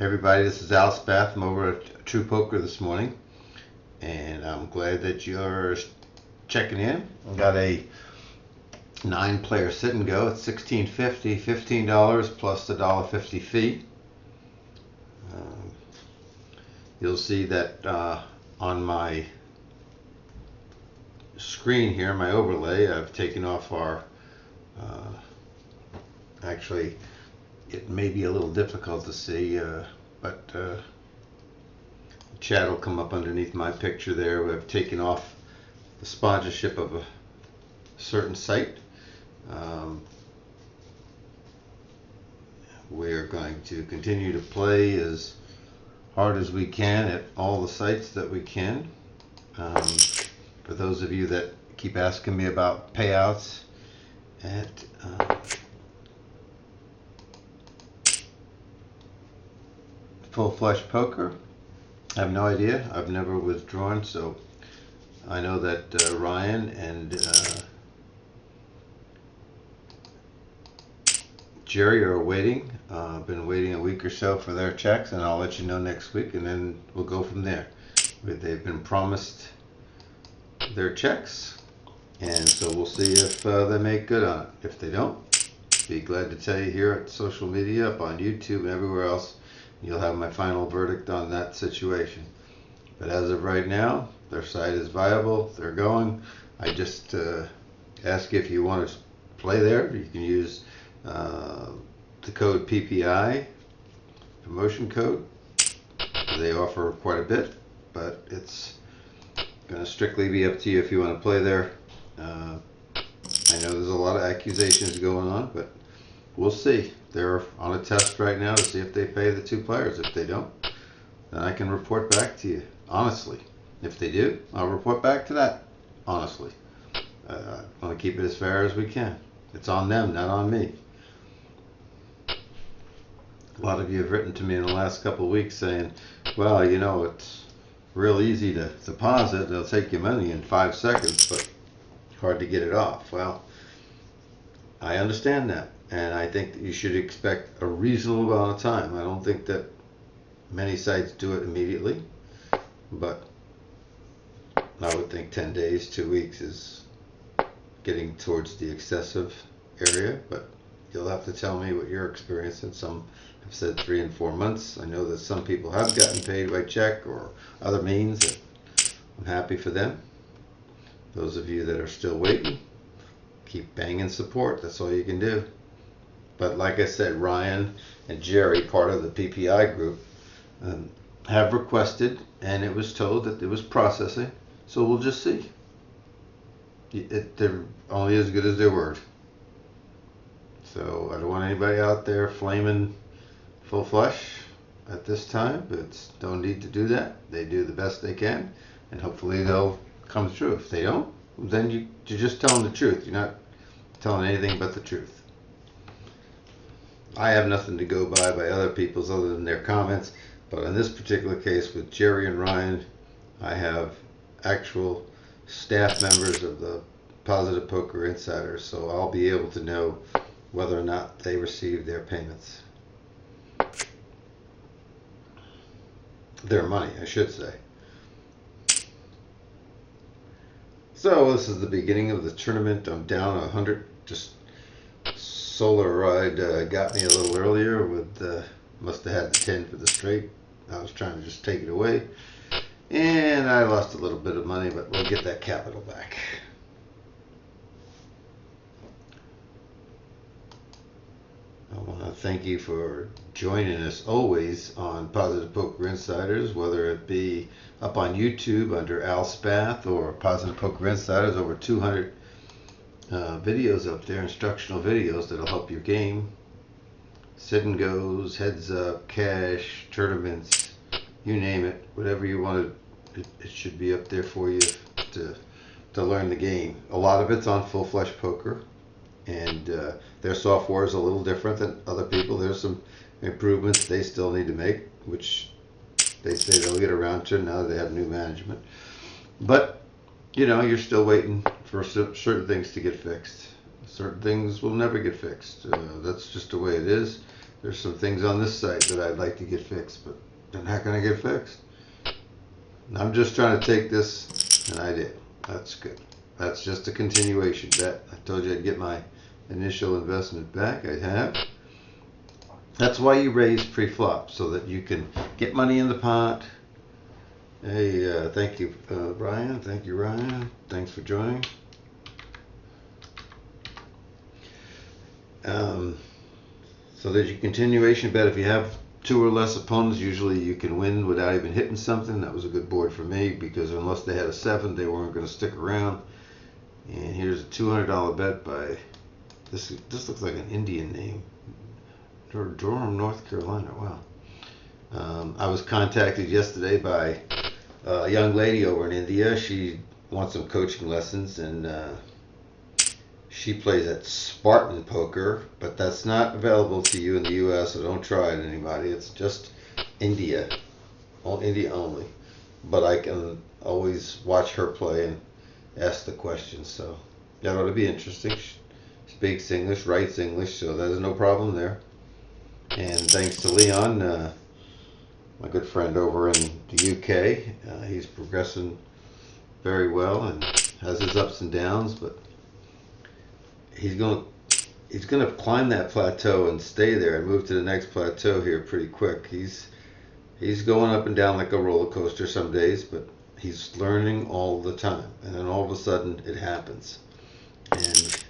Hey everybody, this is Spath. I'm over at True Poker this morning, and I'm glad that you're checking in. I got a 9-player sit and go at $16.50, $15 plus the $1.50 fee. You'll see that on my screen here, my overlay, I've taken off our, actually it may be a little difficult to see, but chat will come up underneath my picture there. We've taken off the sponsorship of a certain site. We're going to continue to play as hard as we can at all the sites that we can. For those of you that keep asking me about payouts at Full Flush Poker, I have no idea. I've never withdrawn, so I know that Ryan and Jerry are waiting. Been waiting a week or so for their checks, and I'll let you know next week, and then we'll go from there. They've been promised their checks, and so we'll see if they make good on it. If they don't, be glad to tell you here at social media, up on YouTube and everywhere else. You'll have my final verdict on that situation. But as of right now, their site is viable. They're going. I just ask if you want to play there. You can use the code PPI, promotion code. They offer quite a bit, but it's going to strictly be up to you if you want to play there. I know there's a lot of accusations going on, but we'll see. They're on a test right now to see if they pay the 2 players. If they don't, then I can report back to you honestly. If they do, I'll report back to that honestly. I want to keep it as fair as we can. It's on them, not on me. A lot of you have written to me in the last couple of weeks saying, well, you know, it's real easy to deposit. They'll take your money in 5 seconds, but hard to get it off. Well, I understand that, and I think that you should expect a reasonable amount of time. I don't think that many sites do it immediately, but I would think 10 days, 2 weeks is getting towards the excessive area, but you'll have to tell me what you're experiencing. Some have said 3 and 4 months. I know that some people have gotten paid by check or other means. I'm happy for them. Those of you that are still waiting, keep banging support. That's all you can do. But like I said, Ryan and Jerry, part of the PPI group, have requested, and it was told that it was processing. So we'll just see. They're only as good as their word. So I don't want anybody out there flaming Full Flush at this time. It's no need to do that. They do the best they can, and hopefully they'll come through. If they don't, then you just tell them the truth. You're not telling anything but the truth. I have nothing to go by other people's other than their comments, but in this particular case with Jerry and Ryan, I have actual staff members of the Positive Poker Insiders, so I'll be able to know whether or not they received their payments. Their money, I should say. So this is the beginning of the tournament. I'm down 100. Just Solar Ride got me a little earlier with must have had the 10 for the straight. I was trying to just take it away, and I lost a little bit of money, but we'll get that capital back. I want to thank you for joining us always on Positive Poker Insiders, whether it be up on YouTube under Al Spath or Positive Poker Insiders. Over 200 videos up there, instructional videos that'll help your game. Sit and goes, heads up, cash, tournaments, you name it. Whatever you want, it should be up there for you to learn the game. A lot of it's on Full Flush Poker, and their software is a little different than other people. There's some improvements they still need to make, which they say they'll get around to now that they have new management. But you know, you're still waiting for certain things to get fixed. Certain things will never get fixed. That's just the way it is. There's some things on this site that I'd like to get fixed, but they're not going to get fixed. And I'm just trying to take this, and I did. That's good. That's just a continuation bet. I told you I'd get my initial investment back. I have. That's why you raise pre-flop, so that you can get money in the pot. Hey, thank you, Brian. Thank you, Ryan. Thanks for joining. So there's your continuation bet. If you have 2 or less opponents, usually you can win without even hitting something. That was a good board for me, because unless they had a 7, they weren't going to stick around. And here's a $200 bet by this. This looks like an Indian name. Durham, North Carolina. Wow. I was contacted yesterday by a young lady over in India. She wants some coaching lessons, and she plays at Spartan Poker, but that's not available to you in the U.S., so don't try it, anybody. It's just India. India only. But I can always watch her play and ask the questions, so that ought to be interesting. She speaks English, writes English, so there's no problem there. And thanks to Leon, my good friend over in the UK, he's progressing very well and has his ups and downs, but he's gonna climb that plateau and stay there and move to the next plateau here pretty quick. He's going up and down like a roller coaster some days, but he's learning all the time, and then all of a sudden it happens, and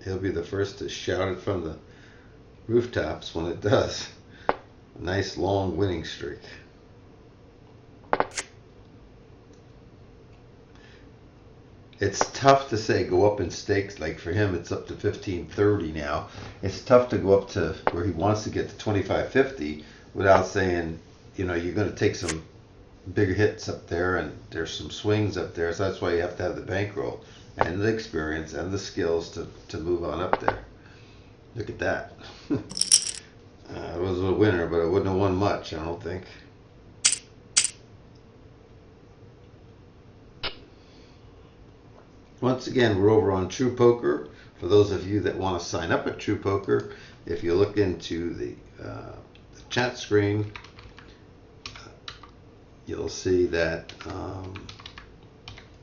he'll be the first to shout it from the rooftops when it does. A nice long winning streak. It's tough to say go up in stakes. Like for him, it's up to 1530 now. It's tough to go up to where he wants to get to 2550 without saying, you're going to take some bigger hits up there, and there's some swings up there. So that's why you have to have the bankroll and the experience and the skills to move on up there. Look at that. It was a winner, but it wouldn't have won much, I don't think. Once again, we're over on True Poker. For those of you that want to sign up at True Poker, if you look into the chat screen, you'll see that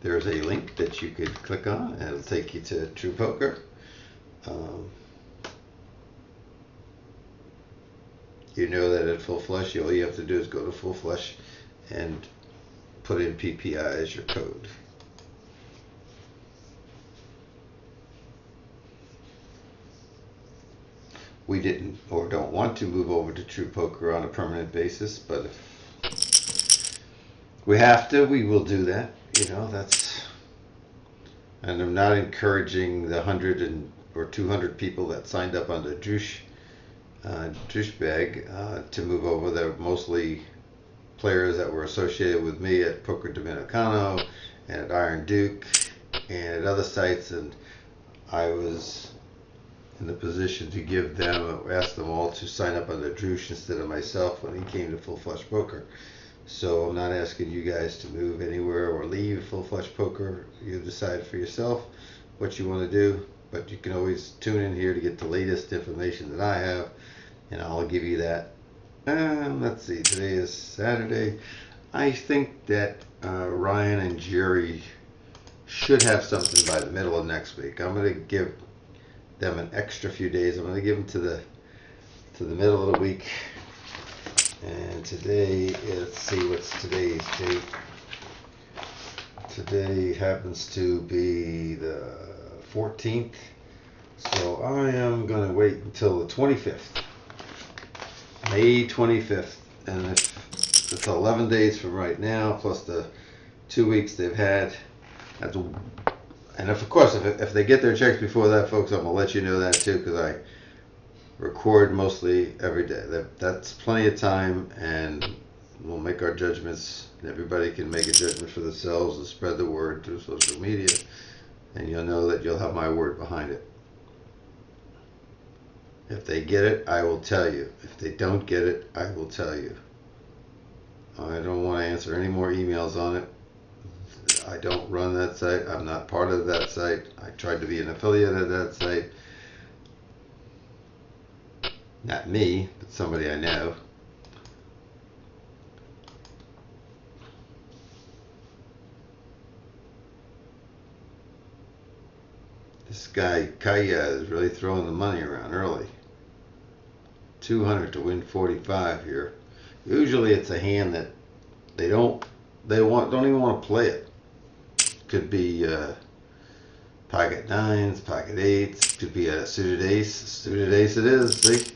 there's a link that you could click on, and it'll take you to True Poker. You know that at Full Flush, all you have to do is go to Full Flush and put in PPI as your code. We didn't or don't want to move over to True Poker on a permanent basis, but if we have to, we will do that. That's, and I'm not encouraging the 100 or 200 people that signed up on the douchebag to move over. They're mostly players that were associated with me at Poker Dominicano and at Iron Duke and at other sites, and I was in the position to give them, ask them all to sign up under Drush instead of myself when he came to Full Flush Poker. So I'm not asking you guys to move anywhere or leave Full Flush Poker. You decide for yourself what you want to do, but you can always tune in here to get the latest information that I have, and I'll give you that. Let's see, today is Saturday. I think that Ryan and Jerry should have something by the middle of next week. I'm going to give them an extra few days. I'm going to give them to the middle of the week. And today, let's see, what's today's date? Today happens to be the 14th. So I am going to wait until the 25th. May 25th. And if it's 11 days from right now, plus the 2 weeks they've had. And of course, if they get their checks before that, folks, I'm going to let you know that too, because I record mostly every day. That's plenty of time, and we'll make our judgments. Everybody can make a judgment for themselves and spread the word through social media, and you'll know that you'll have my word behind it. If they get it, I will tell you. If they don't get it, I will tell you. I don't want to answer any more emails on it. I don't run that site. I'm not part of that site. I tried to be an affiliate of that site. Not me, but somebody I know. This guy Kaya is really throwing the money around early. 200 to win 45 here. Usually it's a hand that don't even want to play it. Could be pocket nines, pocket eights. Could be a suited ace. Suited ace it is. See,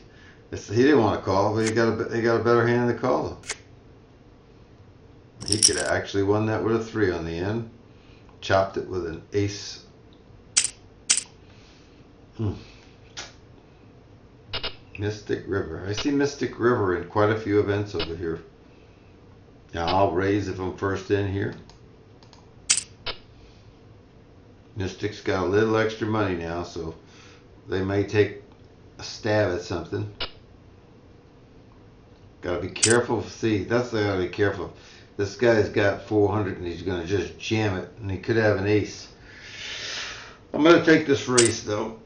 he didn't want to call, but he got a better hand to call him. He could have actually won that with a 3 on the end. Chopped it with an ace. Mystic River. I see Mystic River in quite a few events over here. Now I'll raise if I'm first in here. Mystic's got a little extra money now, so they may take a stab at something. Gotta be careful. See, that's the gotta be careful. This guy's got 400 and he's gonna just jam it, and he could have an ace. I'm gonna take this race though.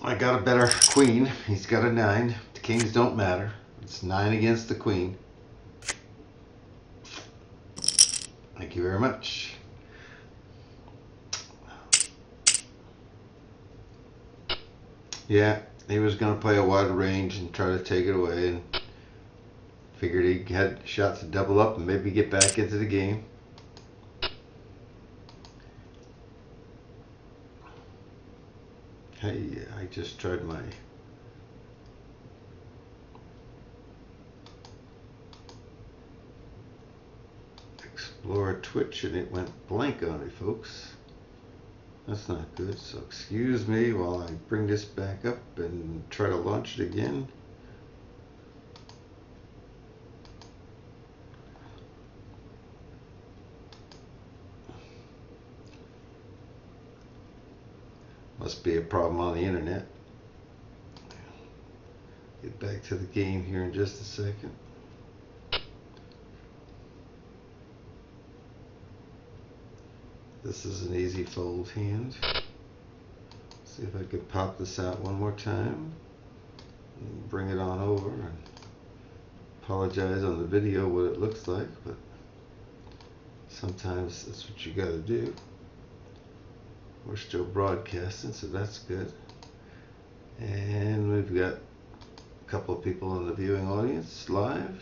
I got a better queen. He's got a 9. The kings don't matter. It's 9 against the queen. Thank you very much. Yeah, he was going to play a wider range and try to take it away, and figured he had shots to double up and maybe get back into the game. Hey, I just tried my Explore Twitch and it went blank on me, folks. That's not good, so excuse me while I bring this back up and try to launch it again. Must be a problem on the internet. Get back to the game here in just a second. This is an easy fold hand. See if I can pop this out one more time. And bring it on over and apologize on the video what it looks like, but sometimes that's what you gotta do. We're still broadcasting, so that's good. And we've got a couple of people in the viewing audience live.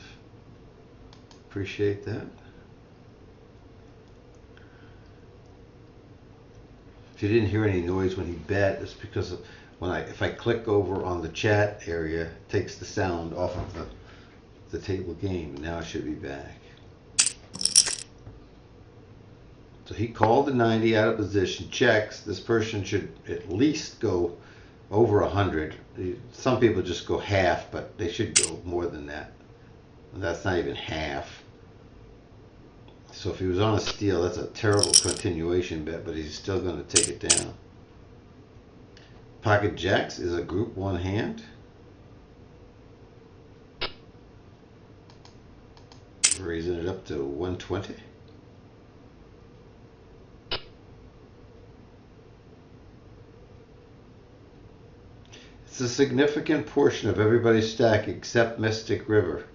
Appreciate that. If you didn't hear any noise when he bet, it's because of if I click over on the chat area, it takes the sound off of the table game. Now I should be back. So he called the 90 out of position, checks. This person should at least go over 100. Some people just go half, but they should go more than that. And that's not even half. So if he was on a steal, that's a terrible continuation bet, but he's still going to take it down. Pocket jacks is a group 1 hand. Raising it up to 120. It's a significant portion of everybody's stack except Mystic River.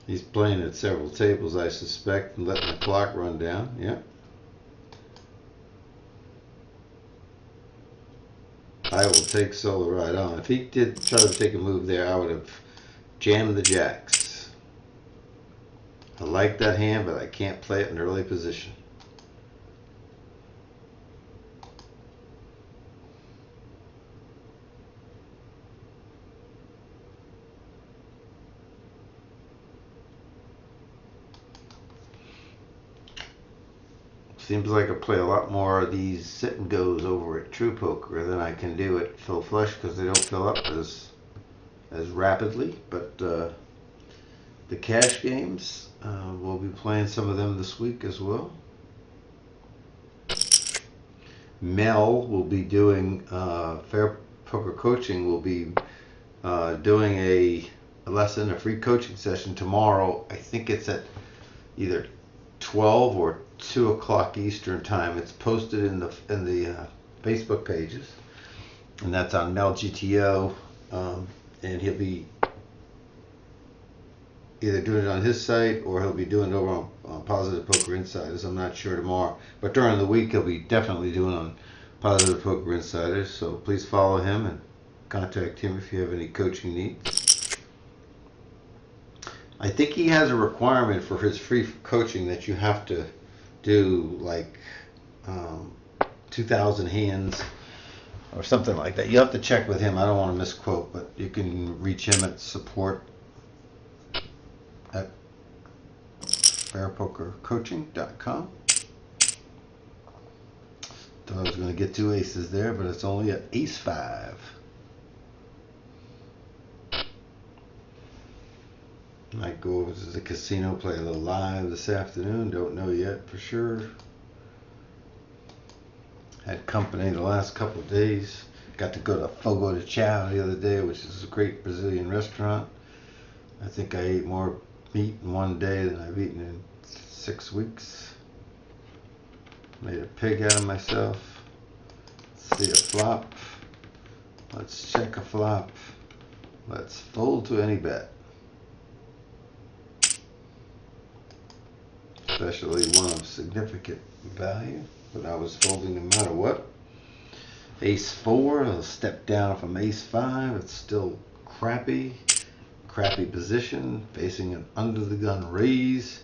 He's playing at several tables, I suspect, and letting the clock run down. Yeah. I will take solo right on. If he did try to take a move there, I would have jammed the jacks. I like that hand, but I can't play it in early position. Seems like I play a lot more of these sit and goes over at True Poker than I can do at Fill Flush because they don't fill up as rapidly. But the cash games, we'll be playing some of them this week as well. Mel will be doing Fair Poker Coaching. Will be doing a lesson, a free coaching session tomorrow. I think it's at either 12 or 2 o'clock Eastern time. It's posted in the Facebook pages, and that's on Mel GTO. And he'll be either doing it on his site or he'll be doing it over on Positive Poker Insiders. I'm not sure tomorrow, but during the week he'll be definitely doing it on Positive Poker Insiders. So please follow him and contact him if you have any coaching needs. I think he has a requirement for his free coaching that you have to do like 2,000 hands or something like that. You have to check with him. I don't want to misquote, but you can reach him at support@fairpokercoaching.com. Thought I was going to get 2 aces there, but it's only an ace 5. Might go over to the casino, play a little live this afternoon. Don't know yet for sure. Had company the last couple of days. Got to go to Fogo de Chao the other day, which is a great Brazilian restaurant. I think I ate more meat in one day than I've eaten in 6 weeks. Made a pig out of myself. Let's see a flop. Let's check a flop. Let's fold to any bet. Especially one of significant value, but I was folding no matter what. Ace 4, I'll step down from ace 5. It's still crappy position, facing an under the gun raise.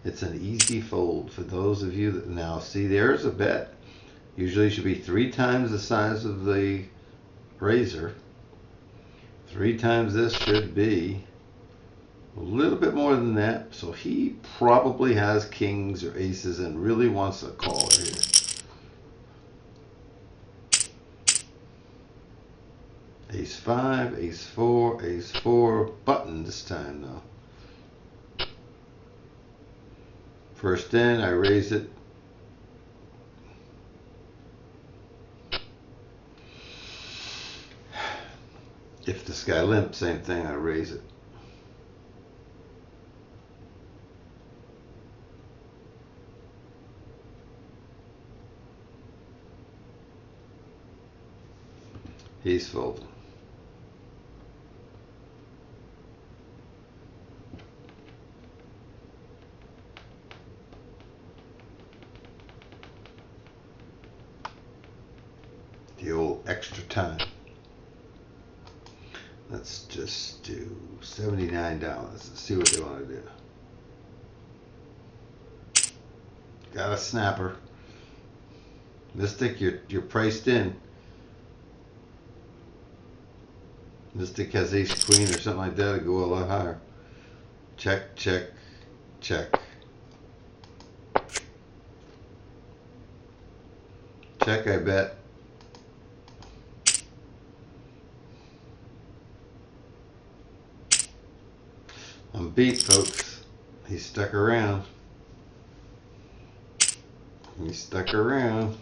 It's an easy fold for those of you that now see there's a bet. Usually should be 3 times the size of the raiser. 3 times this should be a little bit more than that, so he probably has kings or aces and really wants a caller here. Ace 5, ace 4, ace 4, button this time though. First in, I raise it. If this guy limps, same thing, I raise it. He's folding. The old extra time. Let's just do $79. Let's see what they want to do. Got a snapper. Mystic, you're priced in. Mystic has ace queen or something like that to go a lot higher. Check, check, check. Check, I bet. I'm beat, folks. He stuck around. He stuck around.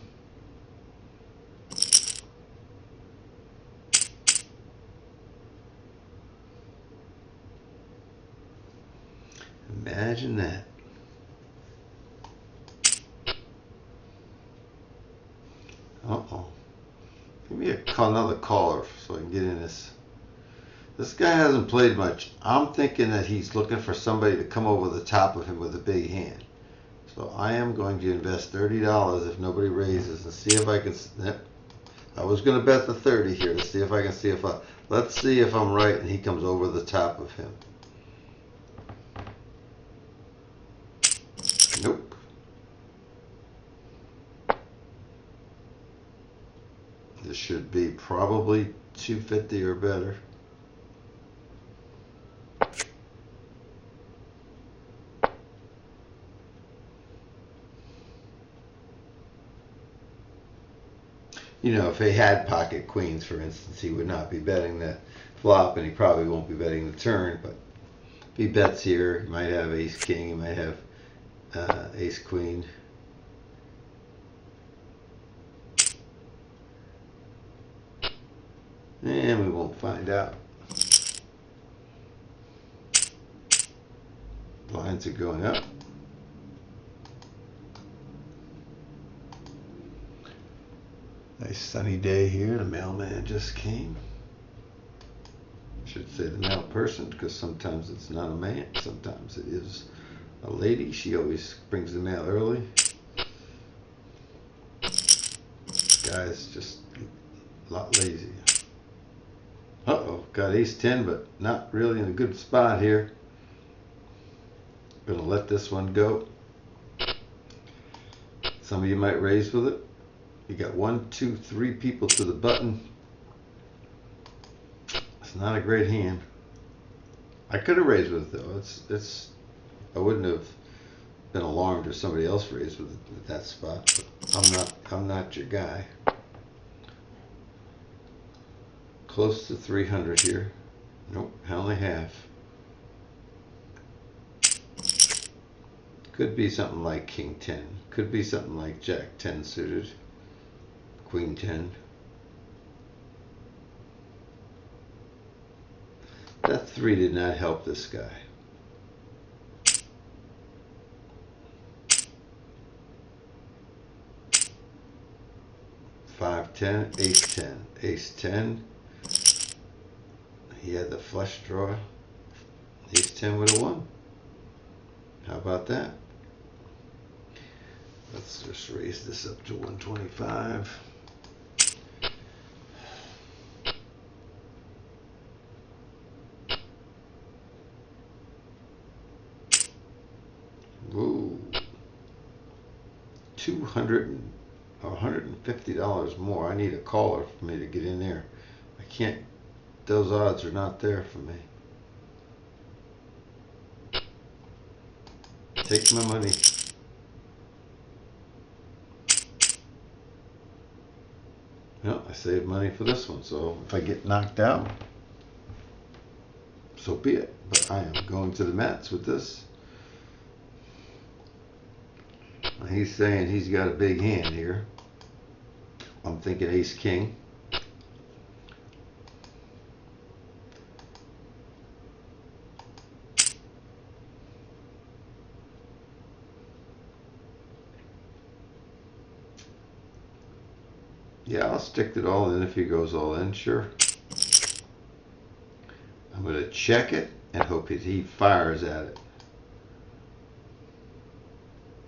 Imagine that. Uh-oh. Give me another caller so I can get in this. This guy hasn't played much. I'm thinking that he's looking for somebody to come over the top of him with a big hand. So I am going to invest $30 if nobody raises and see if I can. Yep. I was going to bet the 30 here to see if I can see if I. Let's see if I'm right and he comes over the top of him. Nope. This should be probably 250 or better. You know, if he had pocket queens, for instance, he would not be betting the flop, and he probably won't be betting the turn. But if he bets here, he might have ace king, he might have ace queen. And we won't find out. Blinds are going up. Nice sunny day here. The mailman just came. Should say the mail person, because sometimes it's not a man, sometimes it is a lady. She always brings the mail early. This guy's just a lot lazy. Uh-oh, got ace-10, but not really in a good spot here. Gonna let this one go. Some of you might raise with it. You got 1, 2, 3 people to the button. It's not a great hand. I could have raised with it though. It's I wouldn't have been alarmed if somebody else raised with that spot. But I'm not your guy. Close to 300 here. Nope, I only have. Could be something like King 10. Could be something like Jack 10 suited. Queen 10. That 3 did not help this guy. Five, 10, ace 10, ace 10. He had the flush draw. Ace 10 would have won. How about that? Let's just raise this up to 125. Whoa. $150 more. I need a caller for me to get in there. I can't, those odds are not there for me. Take my money. Well, I saved money for this one, so if I get knocked out, so be it. But I am going to the mats with this. He's saying he's got a big hand here. I'm thinking ace king. Yeah, I'll stick it all in if he goes all in, sure. I'm going to check it and hope he fires at it.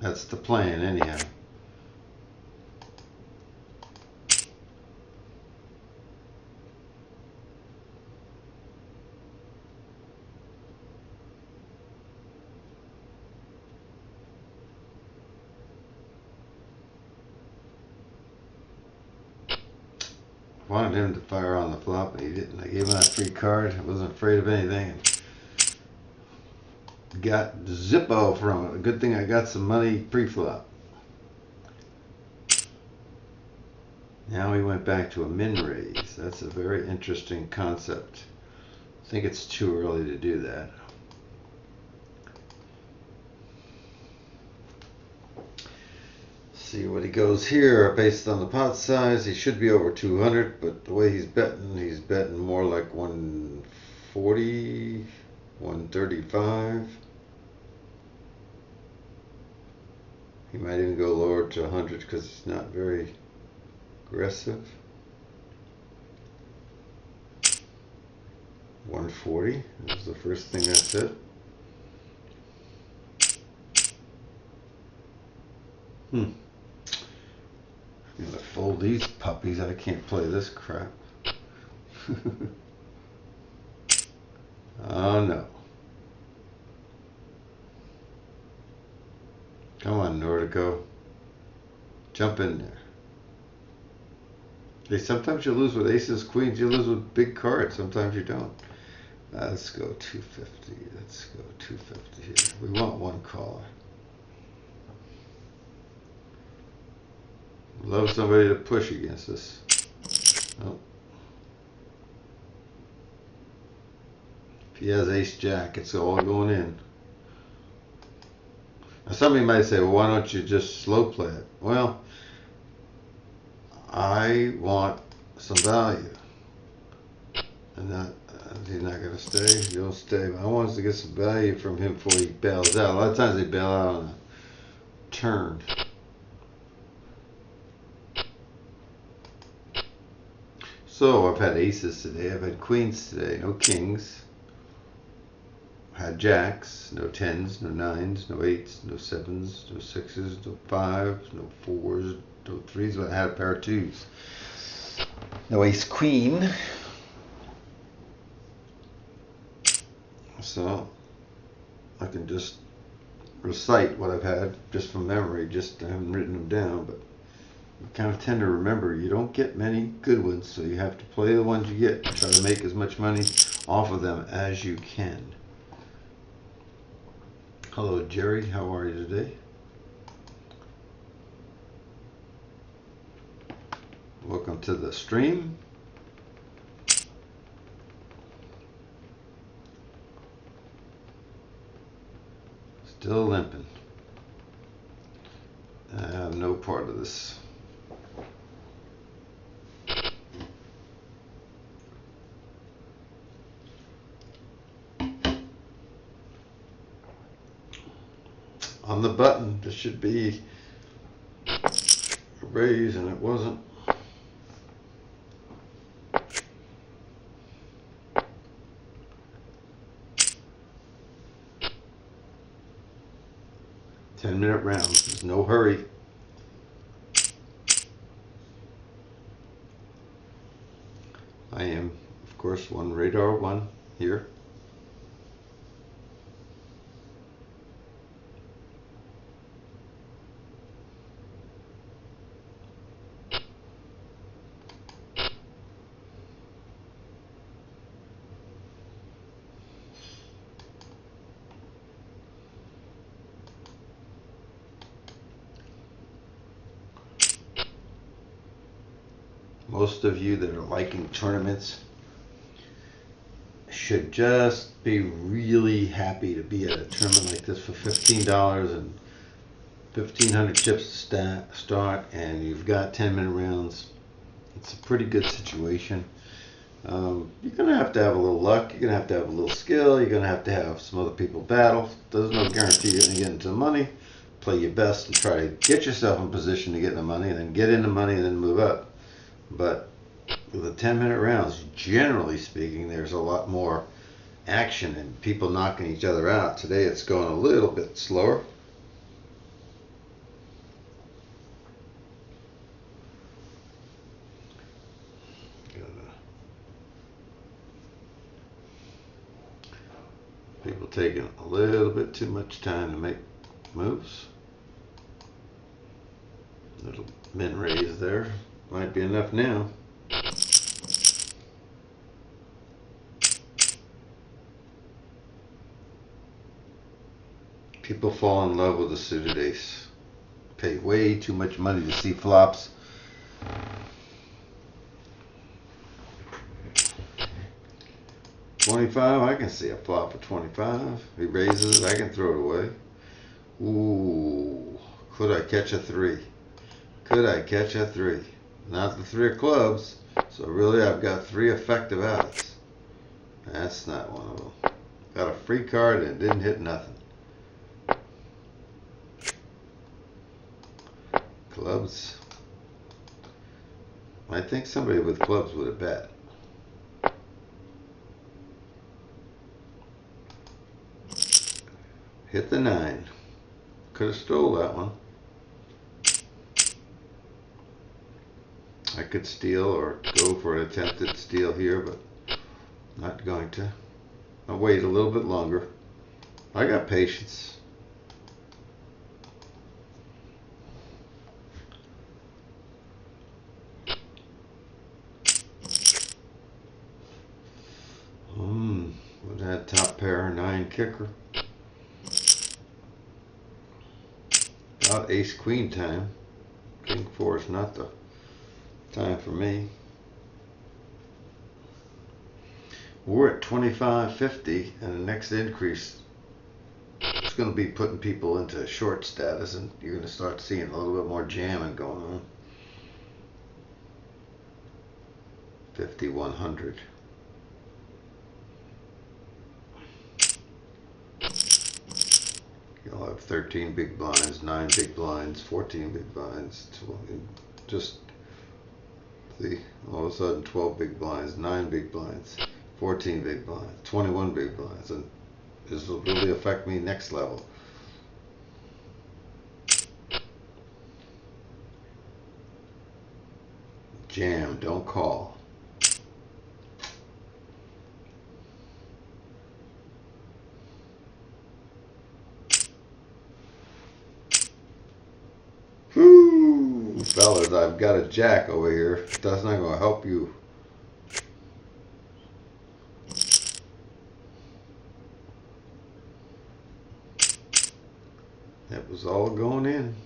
That's the plan anyhow. I wanted him to fire on the flop, and he didn't. I gave him that free card. I wasn't afraid of anything. Got Zippo from it. A good thing I got some money pre-flop. Now we went back to a min raise. That's a very interesting concept. I think it's too early to do that. See what he goes here based on the pot size. He should be over 200, but the way he's betting more like 140, 135. He might even go lower to 100 because he's not very aggressive. 140 was the first thing I said. I'm gonna fold these puppies. I can't play this crap. Oh no. Come on, Nordico. Jump in there. Hey, sometimes you lose with aces, queens. You lose with big cards. Sometimes you don't. Let's go 250. Let's go 250 here. We want one caller. Love somebody to push against us. Oh. If he has ace jack, it's all going in. Now somebody might say, well, why don't you just slow play it? Well, I want some value. And that he's not going to stay. He don't stay. But I want us to get some value from him before he bails out. A lot of times they bail out on a turn. So I've had aces today, I've had queens today, no kings. Had jacks, no tens, no nines, no eights, no sevens, no sixes, no fives, no fours, no threes, but I had a pair of twos. No ace queen. So I can just recite what I've had just from memory, just I haven't written them down, but you kind of tend to remember you don't get many good ones, so you have to play the ones you get, try to make as much money off of them as you can. Hello Jerry, how are you today? Welcome to the stream. Still limping. I have no part of this. On the button, this should be a raise, and it wasn't. Ten-minute rounds. There's no hurry. I am, of course, one radar one here. Most of you that are liking tournaments should just be really happy to be at a tournament like this for $15 and 1,500 chips to start, and you've got 10-minute rounds. It's a pretty good situation. You're going to have a little luck. You're going to have a little skill. You're going to have some other people battle. There's no guarantee you're going to get into the money. Play your best and try to get yourself in position to get in the money, and then get in the money and then move up. But with the 10-minute rounds, generally speaking, there's a lot more action and people knocking each other out. Today it's going a little bit slower. People taking a little bit too much time to make moves. Little min raise there. Might be enough now. People fall in love with a suited ace. Pay way too much money to see flops. $25, I can see a flop for 25. He raises it, I can throw it away. Ooh, could I catch a 3? Could I catch a 3? Not the 3 of clubs, so really I've got 3 effective outs. That's not one of them. Got a free card and didn't hit nothing. Clubs. I think somebody with clubs would have bet. Hit the 9. Could have stole that one. I could steal or go for an attempted steal here, but not going to. I'll wait a little bit longer. I got patience. With that top pair, 9 kicker. About ace queen time. King 4 is not the time for me. We're at 25.50, and the next increase is going to be putting people into short status, and you're going to start seeing a little bit more jamming going on. 5,100. You'll have 13 big blinds, 9 big blinds, 14 big blinds. Just See, all of a sudden 12 big blinds, 9 big blinds, 14 big blinds, 21 big blinds, and this will really affect me next level. Jam, don't call. Whoo, fellas, I've got a jack over here. That's not going to help you. That was all going in.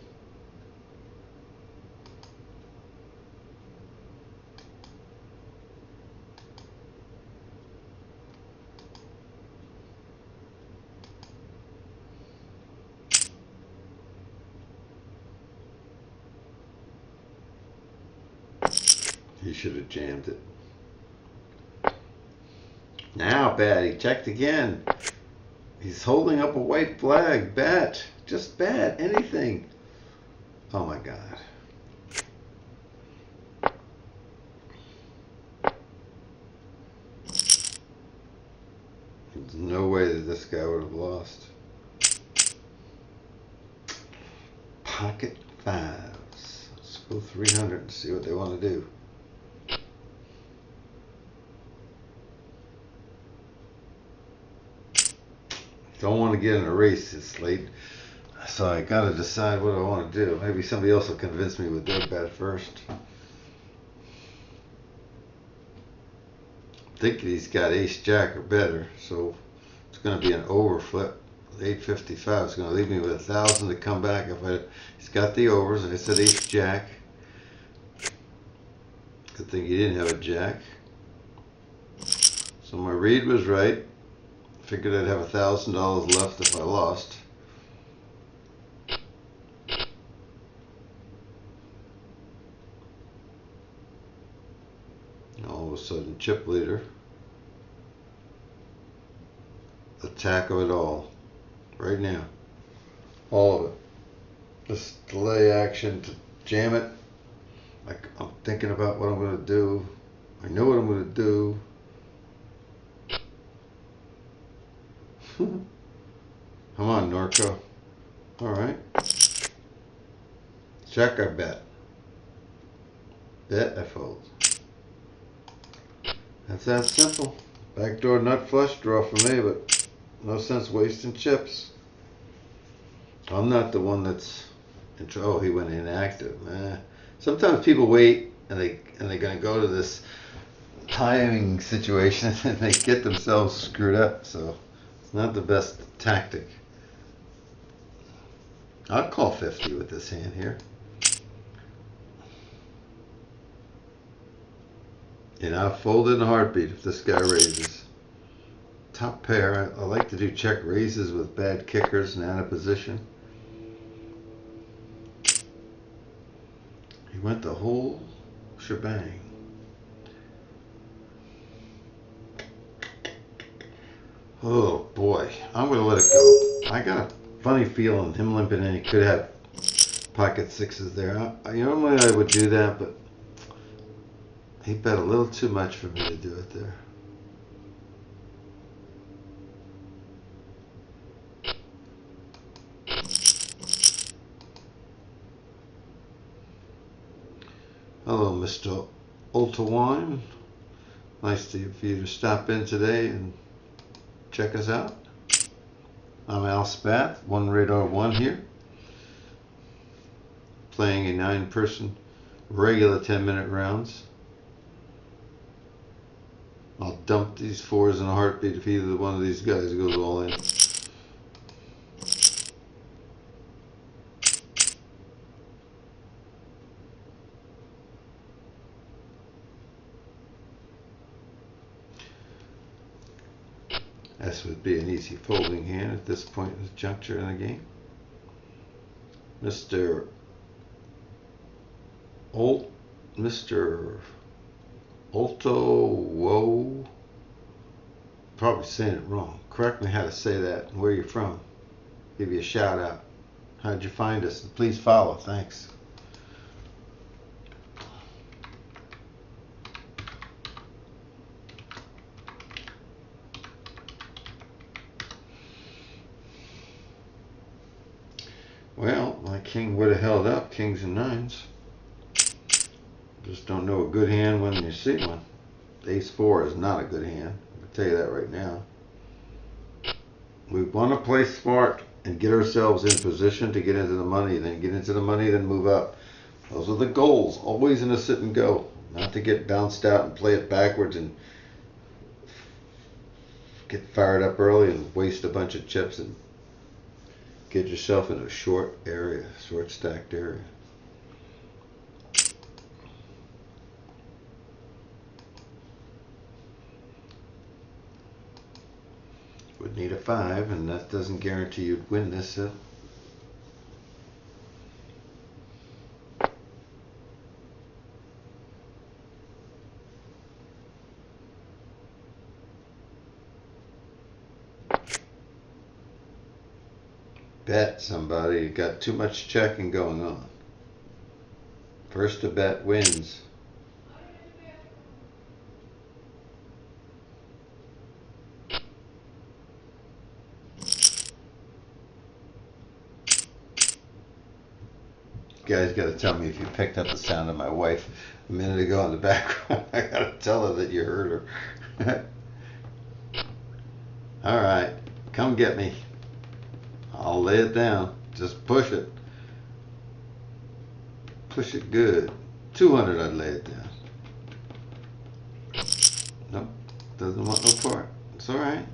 He should have jammed it. Now bet. He checked again. He's holding up a white flag. Bet. Just bet. Anything. Oh my God. There's no way that this guy would have lost. Pocket fives. Let's go 300 and see what they want to do. Don't want to get in a race this late, so I gotta decide what I want to do. Maybe somebody else will convince me with their bet first. I'm thinking he's got ace jack or better, so it's going to be an overflip. 855 is going to leave me with 1,000 to come back if he's got the overs. I said ace jack. Good thing he didn't have a jack. So my read was right. Figured I'd have $1,000 left if I lost. All of a sudden, chip leader. Attack of it all. Right now. All of it. This delay action to jam it. Like I'm thinking about what I'm going to do. I know what I'm going to do. Come on, Norco. Alright. Check, I bet. Bet, I fold. That's that simple. Backdoor nut flush draw for me, but no sense wasting chips. I'm not the one that's in trouble. Oh, he went inactive. Sometimes people wait and they're gonna go to this timing situation and they get themselves screwed up. So it's not the best tactic. I'll call 50 with this hand here. And I'll fold in a heartbeat if this guy raises. Top pair, I like to do check raises with bad kickers and out of position. He went the whole shebang. Oh boy, I'm going to let it go. I got a funny feeling him limping in, he could have pocket sixes there. Normally I would do that, but he bet a little too much for me to do it there. Hello, Mr. Ultawine. Nice for you to stop in today and check us out. I'm Al Spath, One Radar One here, playing a 9-person regular 10-minute rounds. I'll dump these fours in a heartbeat if either one of these guys goes all in. This would be an easy folding hand at this point in the juncture in the game. Mr. Ulto Whoa. Probably saying it wrong. Correct me how to say that and where you're from. Give you a shout out. How'd you find us? Please follow. Thanks. Well, my king would have held up, kings and nines. Just don't know a good hand when you see one. Ace 4 is not a good hand. I can tell you that right now. We want to play smart and get ourselves in position to get into the money, then get into the money, then move up. Those are the goals, always in a sit and go. Not to get bounced out and play it backwards and get fired up early and waste a bunch of chips and get yourself in a short area, short stacked area. Would need a 5, and that doesn't guarantee you'd win this. Bet somebody. You got too much checking going on. First to bet wins. You guys got to tell me if you picked up the sound of my wife a minute ago in the background. I got to tell her that you heard her. All right, come get me. I'll lay it down. Just push it. Push it good. 200, I'd lay it down. Nope, doesn't want no part. It's all right.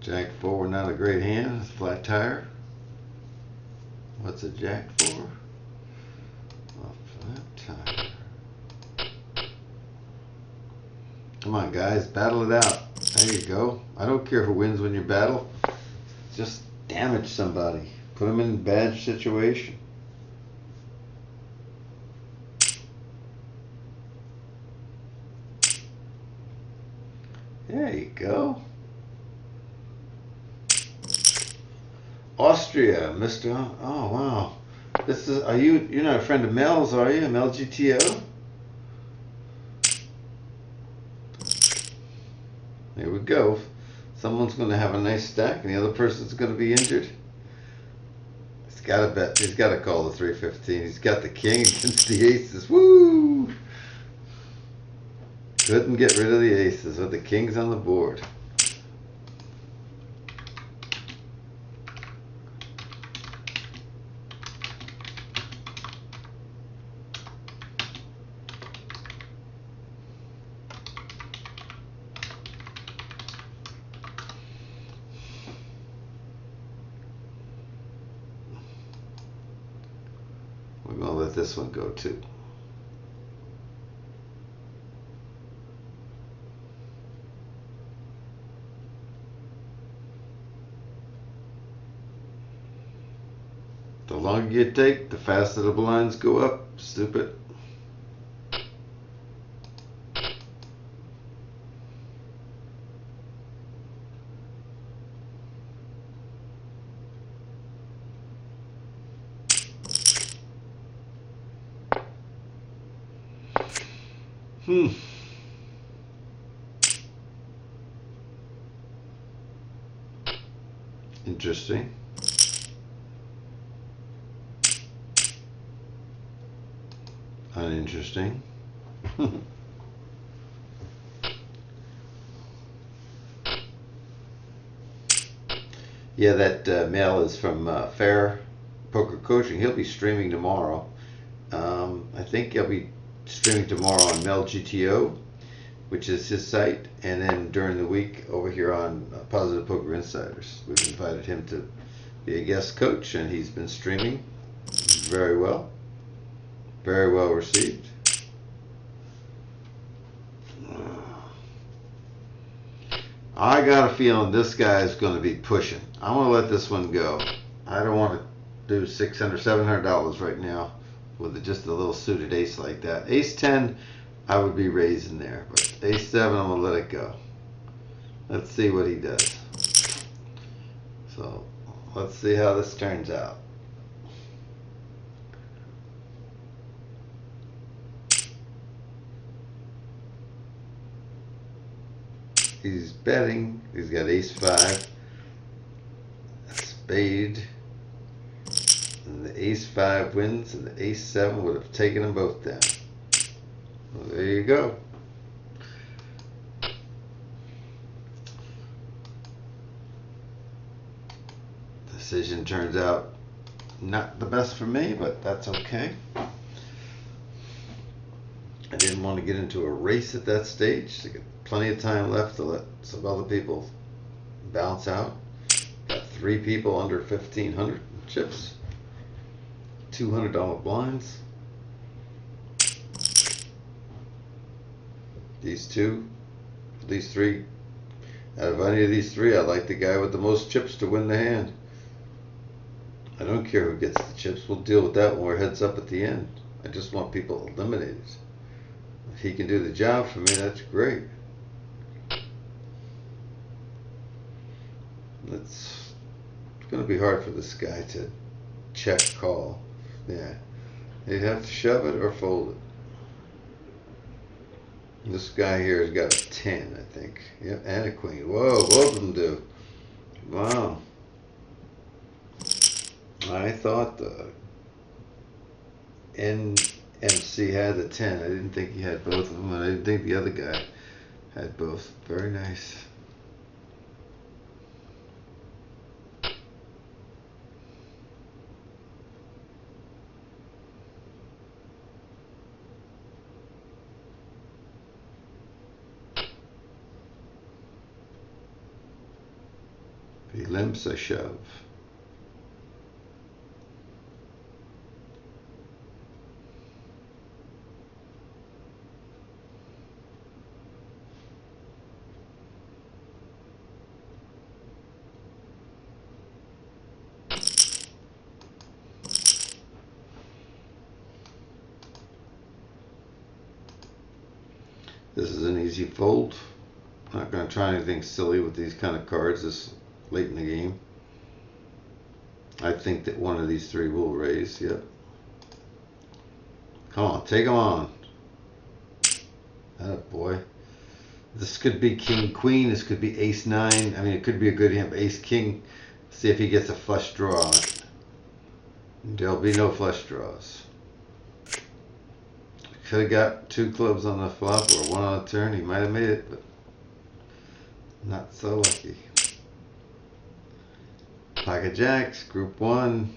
Jack 4, not a great hand. It's flat tire. What's a Jack 4? A flat tire. Come on, guys, battle it out. There you go. I don't care who wins when you battle. Just damage somebody. Put them in a bad situation. There you go. Austria, Mr. Oh wow. This is. You're not a friend of Mel's, are you? Mel GTO. There we go. Someone's going to have a nice stack, and the other person's going to be injured. He's got to bet. He's got to call the 315. He's got the king against the aces. Woo! Couldn't get rid of the aces with the kings on the board. We're going to let this one go too. The longer you take, the faster the blinds go up, stupid. Interesting. Uninteresting. Yeah, that mail is from Fair Poker Coaching. He'll be streaming tomorrow. I think he'll be streaming tomorrow on Mel GTO, which is his site, and then during the week over here on Positive Poker Insiders. We've invited him to be a guest coach, and he's been streaming very well received. I got a feeling this guy is going to be pushing. I'm going to let this one go. I don't want to do $600, $700 right now with just a little suited ace like that. Ace 10, I would be raising there, but ace 7, I'm going to let it go. Let's see what he does. So let's see how this turns out. he's betting. He's got ace-5, a spade, and the ace-5 wins, and the ace-7 would have taken them both down. Well, there you go. Decision turns out not the best for me, but that's okay. I didn't want to get into a race at that stage. I got plenty of time left to let some other people bounce out. Got 3 people under 1,500 chips, $200 blinds. These 3. Out of any of these 3, I like the guy with the most chips to win the hand. I don't care who gets the chips. We'll deal with that when we're heads up at the end. I just want people eliminated. If he can do the job for me, that's great. It's going to be hard for this guy to check call. Yeah. He'd have to shove it or fold it. This guy here has got a 10, I think. Yep, and a queen. Whoa, both of them do. Wow. I thought the NMC had the 10. I didn't think he had both of them, and I didn't think the other guy had both. Very nice. If he limps, I shove. This is an easy fold. I'm not going to try anything silly with these kind of cards this late in the game. I think that one of these 3 will raise. Yep. Come on, take them on. That boy. This could be king queen. This could be ace 9. I mean, it could be a good hand. Ace king. See if he gets a flush draw on it. There'll be no flush draws. Could have got 2 clubs on the flop or 1 on the turn. He might have made it, but not so lucky. Pocket jacks, group 1.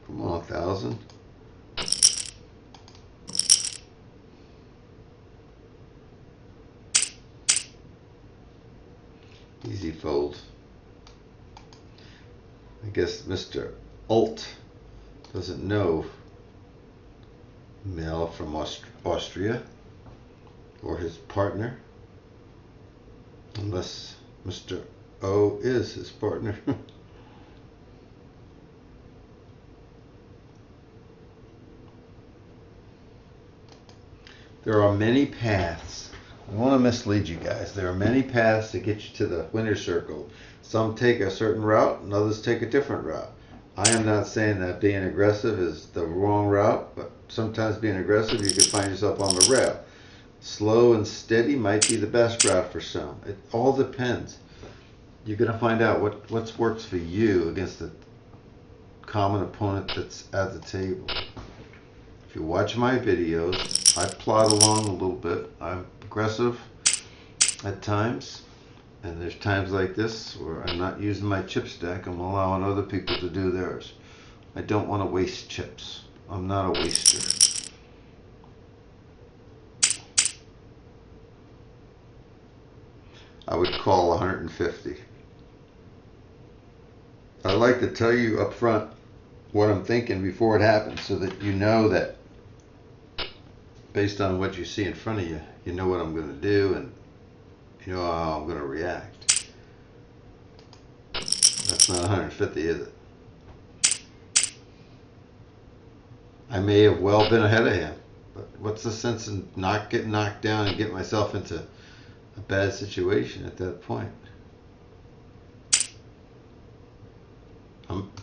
Come on, 1,000. Easy fold. I guess Mr. Alt doesn't know Mel from Austria or his partner, unless Mr. O is his partner. There are many paths. I don't want to mislead you guys. There are many paths to get you to the winner's circle. Some take a certain route and others take a different route. I am not saying that being aggressive is the wrong route, but sometimes being aggressive, you can find yourself on the rail. Slow and steady might be the best route for some. It all depends. You're going to find out what works for you against the common opponent that's at the table. If you watch my videos, I plod along a little bit. I'm aggressive at times, and there's times like this where I'm not using my chip stack. I'm allowing other people to do theirs. I don't want to waste chips. I'm not a waster. I would call 150. I like to tell you up front what I'm thinking before it happens, so that you know that based on what you see in front of you, you know what I'm going to do and you know how I'm going to react. That's not 150, is it? I may have well been ahead of him, but what's the sense in not getting knocked down and get myself into a bad situation at that point?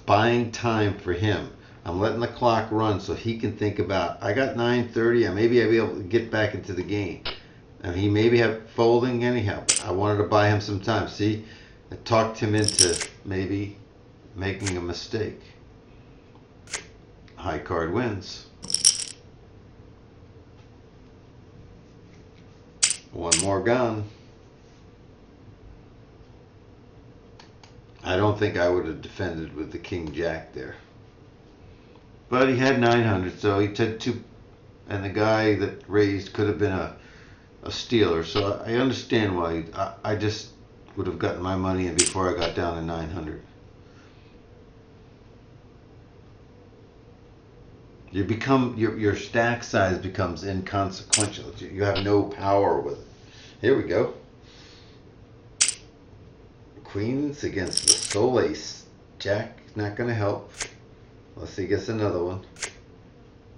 buying time for him. I'm letting the clock run so he can think about, I got 9:30, and maybe I'll be able to get back into the game. And he maybe have folding anyhow, but I wanted to buy him some time. See, I talked him into maybe making a mistake. High card wins. One more gone. I don't think I would have defended with the King Jack there. But he had 900, so he took two, and the guy that raised could have been a stealer. So I understand why. I just would have gotten my money in before I got down to 900. You become, your stack size becomes inconsequential. You have no power with it. Here we go. Queens against the Soul Ace. Jack is not going to help unless he gets another one.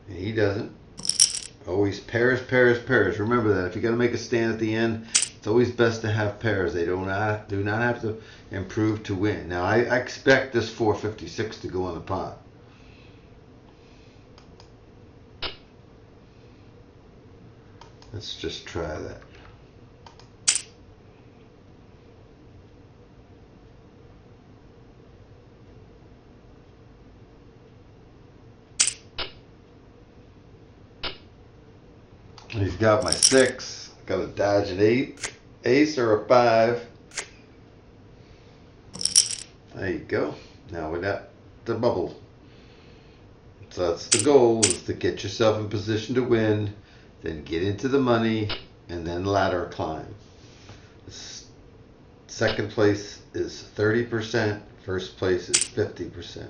And he doesn't. Always pairs, pairs, pairs. Remember that. If you're going to make a stand at the end, it's always best to have pairs. They do not have to improve to win. Now, I expect this 456 to go in the pot. Let's just try that. He's got my 6. Got to dodge an 8, ace, or a 5. There you go. Now we got the bubble. So that's the goal, is to get yourself in position to win, then get into the money, and then ladder climb. Second place is 30%. First place is 50%.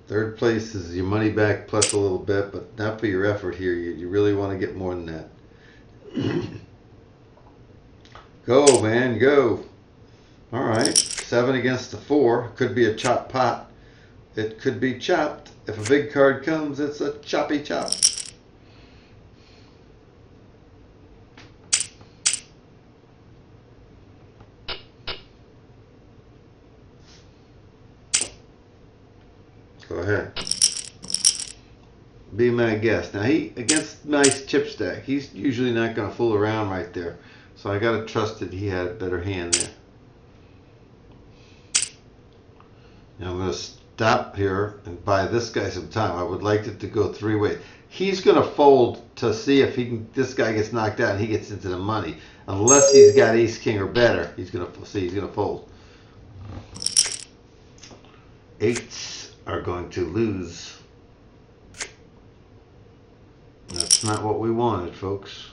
Third place is your money back plus a little bit, but not for your effort here. You really want to get more than that. Go, man, go. All right, 7 against the 4. Could be a chop pot. It could be chopped. If a big card comes, it's a choppy chop. Go ahead. Be my guest. Now he, against nice chip stack, he's usually not going to fool around right there. So I got to trust that he had a better hand there. Now I'm going to stop here and buy this guy some time. I would like it to go 3 ways. He's going to fold to see if he can, this guy gets knocked out and he gets into the money. Unless he's got ace king or better, he's going to see, he's going to fold. 8s are going to lose. That's not what we wanted, folks.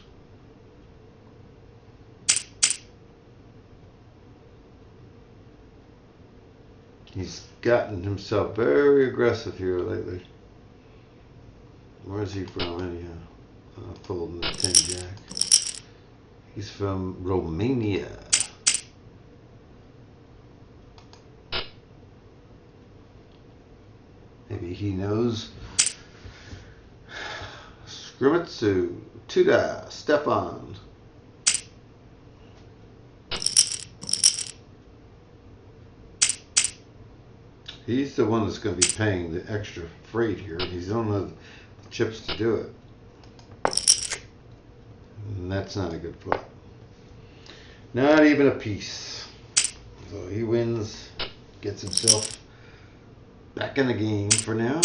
He's gotten himself very aggressive here lately. Where's he from anyhow? Folding the 10 jack. He's from Romania. Maybe he knows. Skrimitsu, Tuda, Stefan. He's the one that's going to be paying the extra freight here. He's on the chips to do it. And that's not a good flop. Not even a piece. So he wins, gets himself back in the game for now.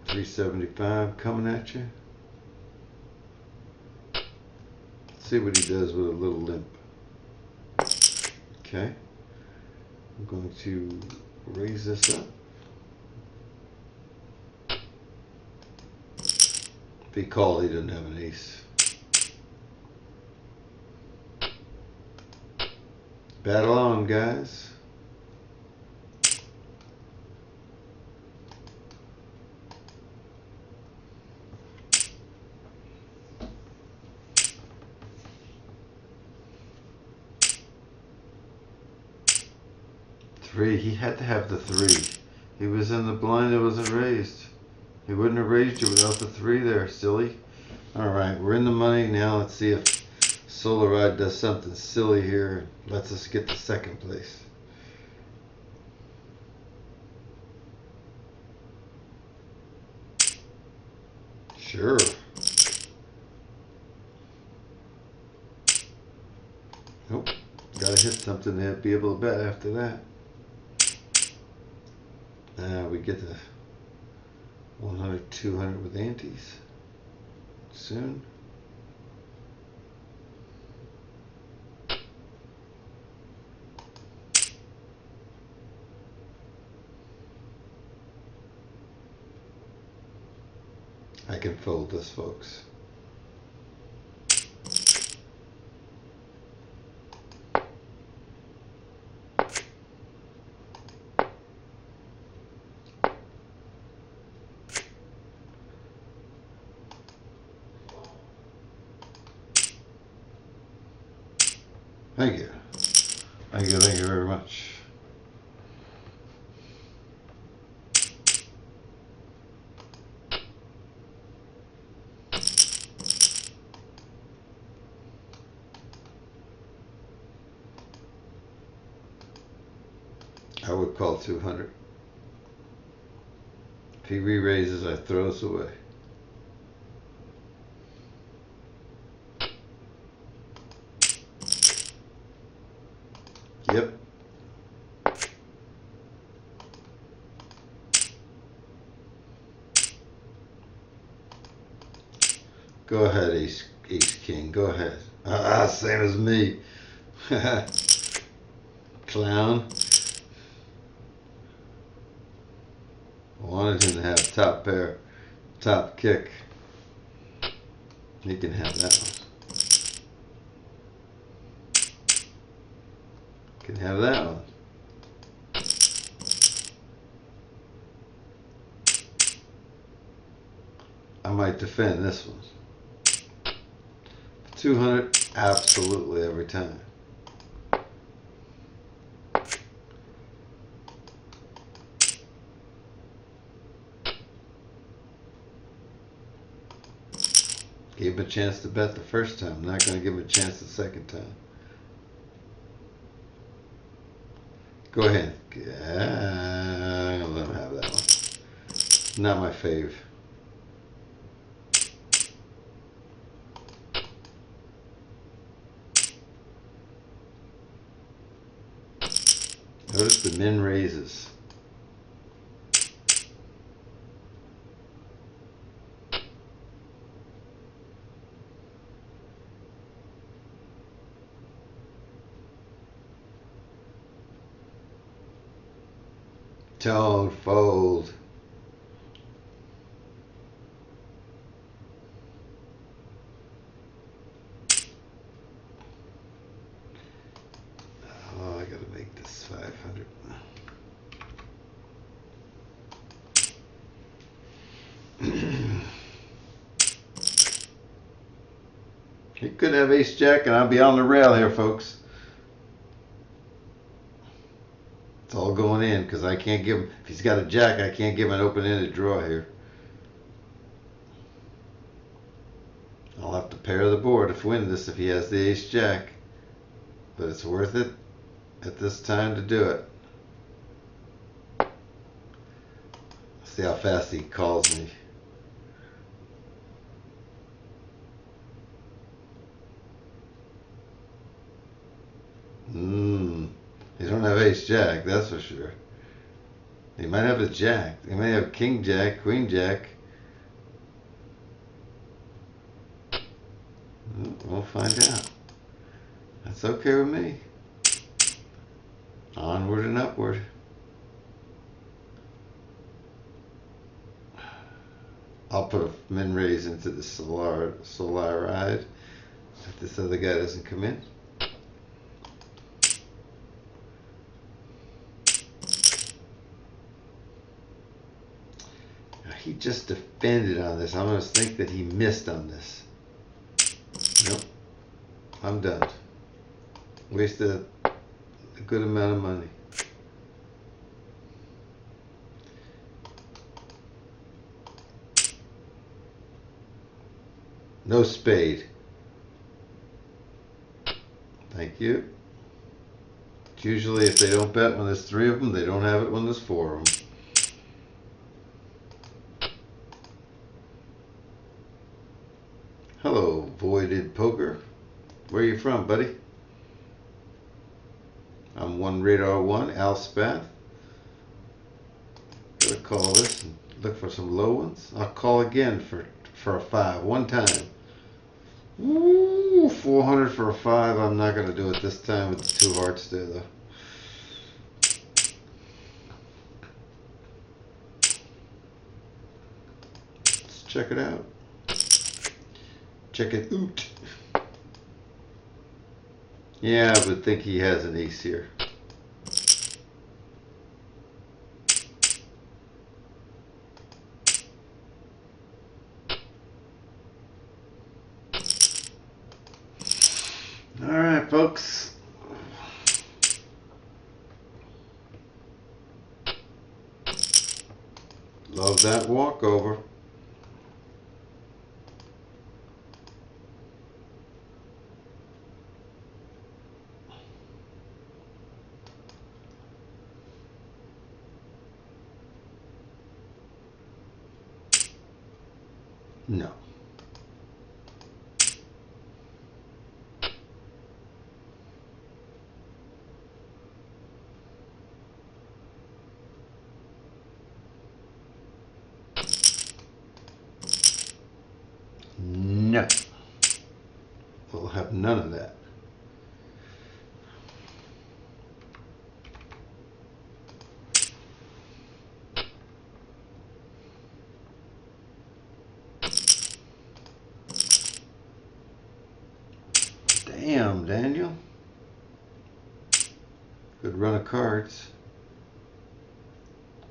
$375 coming at you. Let's see what he does with a little limp. Okay. I'm going to raise this up. If he called, he doesn't have an ace. Battle on, guys. Three. He had to have the 3. He was in the blind. It wasn't raised. He wouldn't have raised you without the 3 there, silly. All right, we're in the money now. Let's see if Solar Ride does something silly here. Lets us get to second place. Sure. Nope. Gotta hit something to be able to bet after that. We get to 100, 200 with antes soon. I can fold this, folks. Thank you. Thank you. Thank you very much. I would call 200. If he re-raises, I throw this away. Yep. Go ahead, Ace King. Go ahead. Same as me. Clown. I wanted him to have top pair, top kick. He can have that one. Can have that one. I might defend this one. 200, absolutely every time. Gave him a chance to bet the first time. I'm not going to give him a chance the second time. Go ahead. Yeah, I'm going to let him have that one. Not my fave. Notice the min raises. Don't fold. Oh, I gotta make this 500. He could have ace jack and I'll be on the rail here, folks. It's all going in because I can't give him, if he's got a jack, I can't give him an open-ended draw here. I'll have to pair the board to win this if he has the ace jack. But it's worth it at this time to do it. See how fast he calls me. He don't have ace jack, that's for sure. He might have a jack. He may have king jack, queen jack. We'll find out. That's okay with me. Onward and upward. I'll put a min raise into the solar ride if this other guy doesn't come in. He just defended on this. I'm going to think that he missed on this. Nope. I'm done. Wasted a good amount of money. No spade. Thank you. It's usually if they don't bet when there's 3 of them, they don't have it when there's 4 of them. Hello, Voided Poker. Where are you from, buddy? I'm one Radar 1, Al Spath. Gotta call this and look for some low ones. I'll call again for a 5, one time. Woo, 400 for a 5. I'm not gonna do it this time with the 2 hearts there though. Let's check it out. Check it out. Yeah, I would think he has an ace here. All right, folks. Love that walkover. No. No. We'll have none of that. Damn, Daniel. Good run of cards.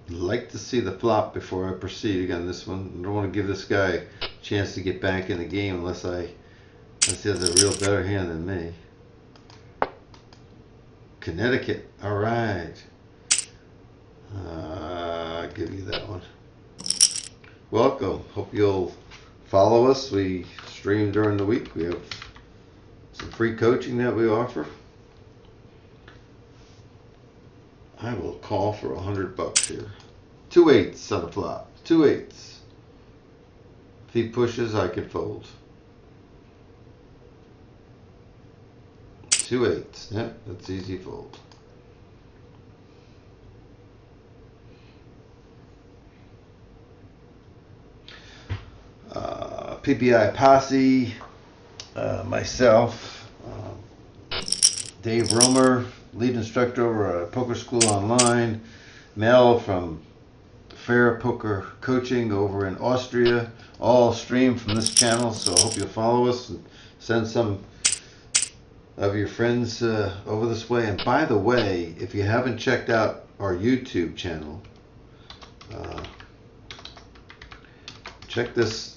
Like to see the flop before I proceed again. This one, I don't want to give this guy a chance to get back in the game unless he has a real better hand than me. Connecticut, all right. I'll give you that one. Welcome. Hope you'll follow us. We stream during the week. We have some free coaching that we offer. I will call for $100 here. 2 8s on the flop. 2 8s. If he pushes, I can fold. 2 8s. Yep, that's easy fold. PPI Posse, myself, Dave Romer, lead instructor over at Poker School Online, Mel from Fair Poker Coaching over in Austria, all stream from this channel, so I hope you'll follow us and send some of your friends over this way. And by the way, if you haven't checked out our YouTube channel, check this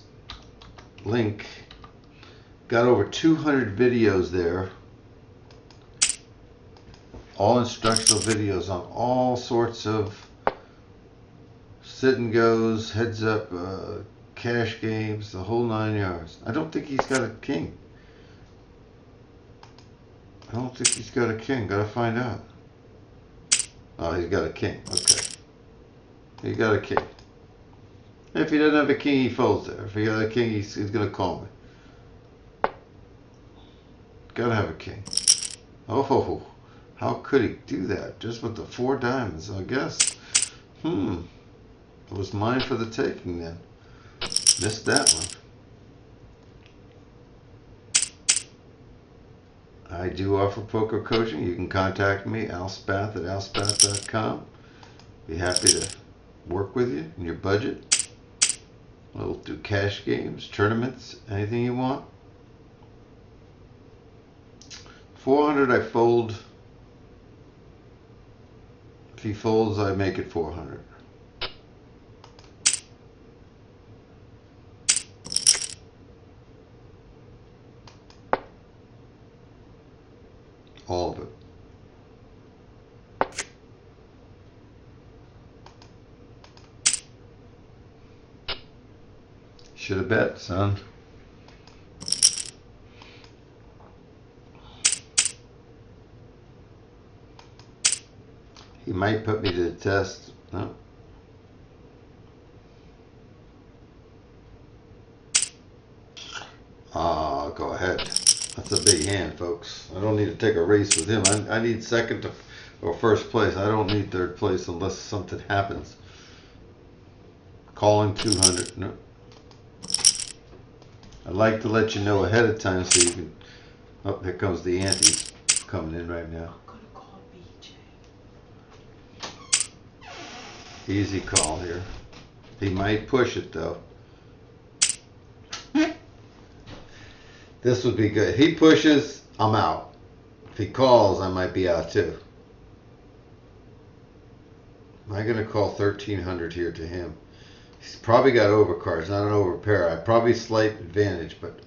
link. Got over 200 videos there, all instructional videos on all sorts of sit and goes, heads up, cash games, the whole 9 yards. I don't think he's got a king. I don't think he's got a king. Gotta find out. Oh, he's got a king. Okay. He got a king. If he doesn't have a king, he folds there. If he got a king, he's going to call me. Got to have a king. Oh, how could he do that? Just with the 4 diamonds, I guess. It was mine for the taking then. Missed that one. I do offer poker coaching. You can contact me, alspath at alspath.com. Be happy to work with you in your budget. We'll do cash games, tournaments, anything you want. 400 I fold. If he folds, I make it 400. All of it. Should have bet, son. He might put me to the test. No. Go ahead. That's a big hand, folks. I don't need to take a race with him. I need second to, or first place. I don't need third place unless something happens. Calling 200. No. I like to let you know ahead of time so you can. Oh, here comes the ante coming in right now. I'm gonna call BJ. Easy call here. He might push it though. This would be good. If he pushes, I'm out. If he calls, I might be out too. Am I going to call 1300 here to him? He's probably got overcards, not an overpair. I probably slight advantage, but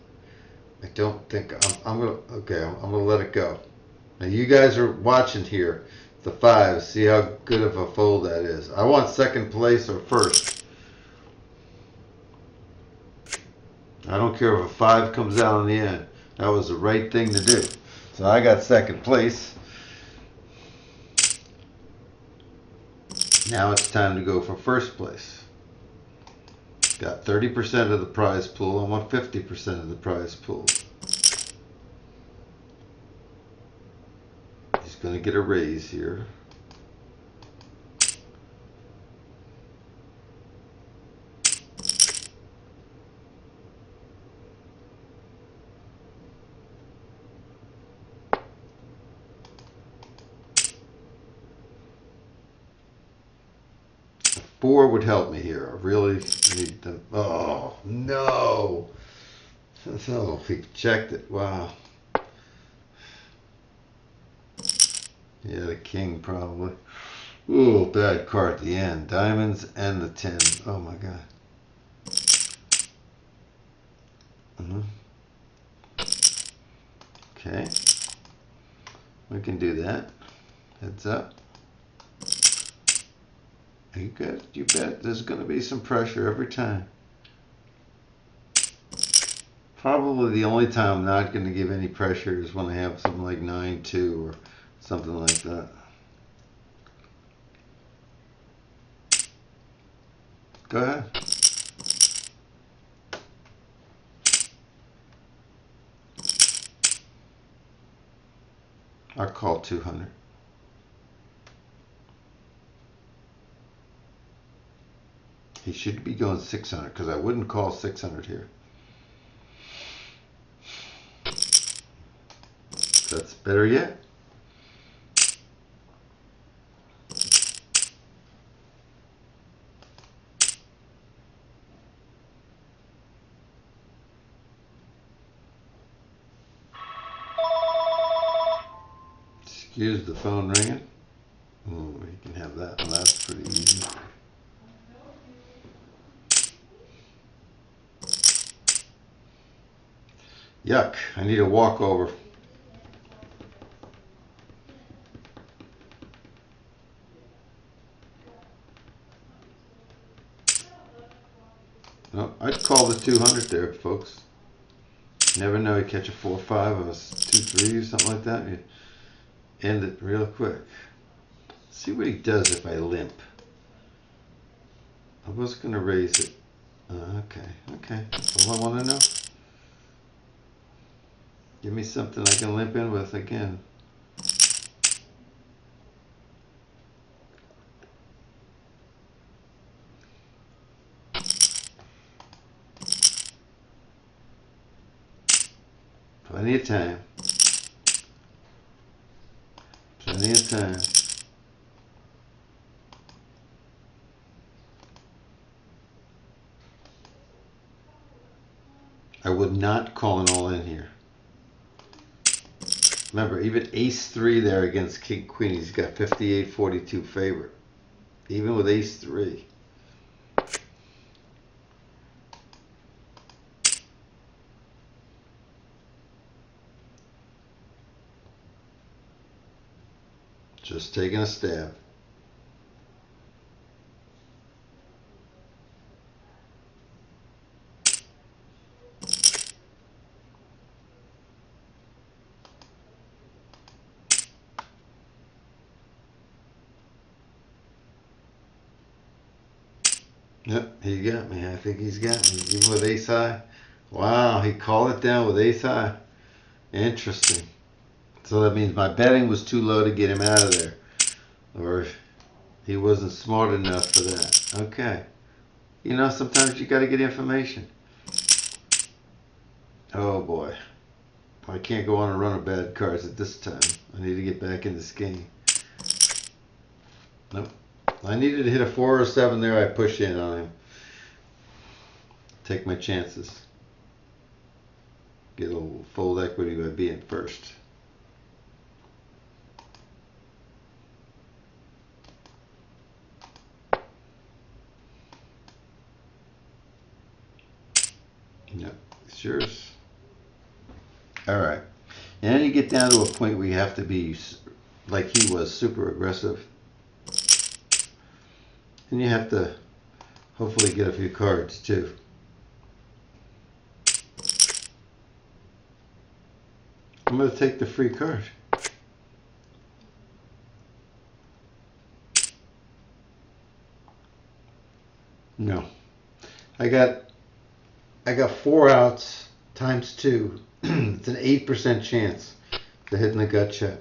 I don't think I'm going to. Okay, I'm going to let it go. Now you guys are watching here. The fives. See how good of a fold that is. I want second place or first. I don't care if a 5 comes out in the end. That was the right thing to do. So I got second place. Now it's time to go for first place. Got 30% of the prize pool. I want 50% of the prize pool. He's going to get a raise here. Four would help me here. I really need them. Oh, no. So he checked it. Wow. Yeah, the king probably. Ooh, bad card at the end. Diamonds and the 10. Oh, my God. Okay. We can do that. Heads up. You good? You bet. There's going to be some pressure every time. Probably the only time I'm not going to give any pressure is when I have something like 9-2 or something like that. Go ahead. I'll call 200. He should be going 600 because I wouldn't call 600 here. That's better yet. Excuse the phone ringing. Ooh, you can have that one. That's pretty easy. Yuck. I need a walkover. No, I'd call the 200 there, folks. You never know. You catch a 4-5 or a 2-3 or something like that. You end it real quick. See what he does if I limp. I was going to raise it. Okay. That's all I want to know. Give me something I can limp in with again. Plenty of time. Plenty of time. I would not call an all in here. Remember, even ace-3 there against king-queen, he's got 58-42 favorite. Even with ace-3. Just taking a stab. Yep, he got me. I think he's got me. Even with ace high. Wow, he called it down with ace high. Interesting. So that means my betting was too low to get him out of there. Or he wasn't smart enough for that. Okay. You know, sometimes you got to get information. Oh boy. I can't go on a run of bad cards at this time. I need to get back in this game. Nope. I needed to hit a 4 or 7 there. I push in on him. Take my chances. Get a little fold equity by being first. Yep, it's yours. All right. And then you get down to a point where you have to be, like he was, super aggressive. And you have to hopefully get a few cards too. I'm going to take the free card. No. I got 4 outs times 2. It's an 8% chance to hit in the gut check.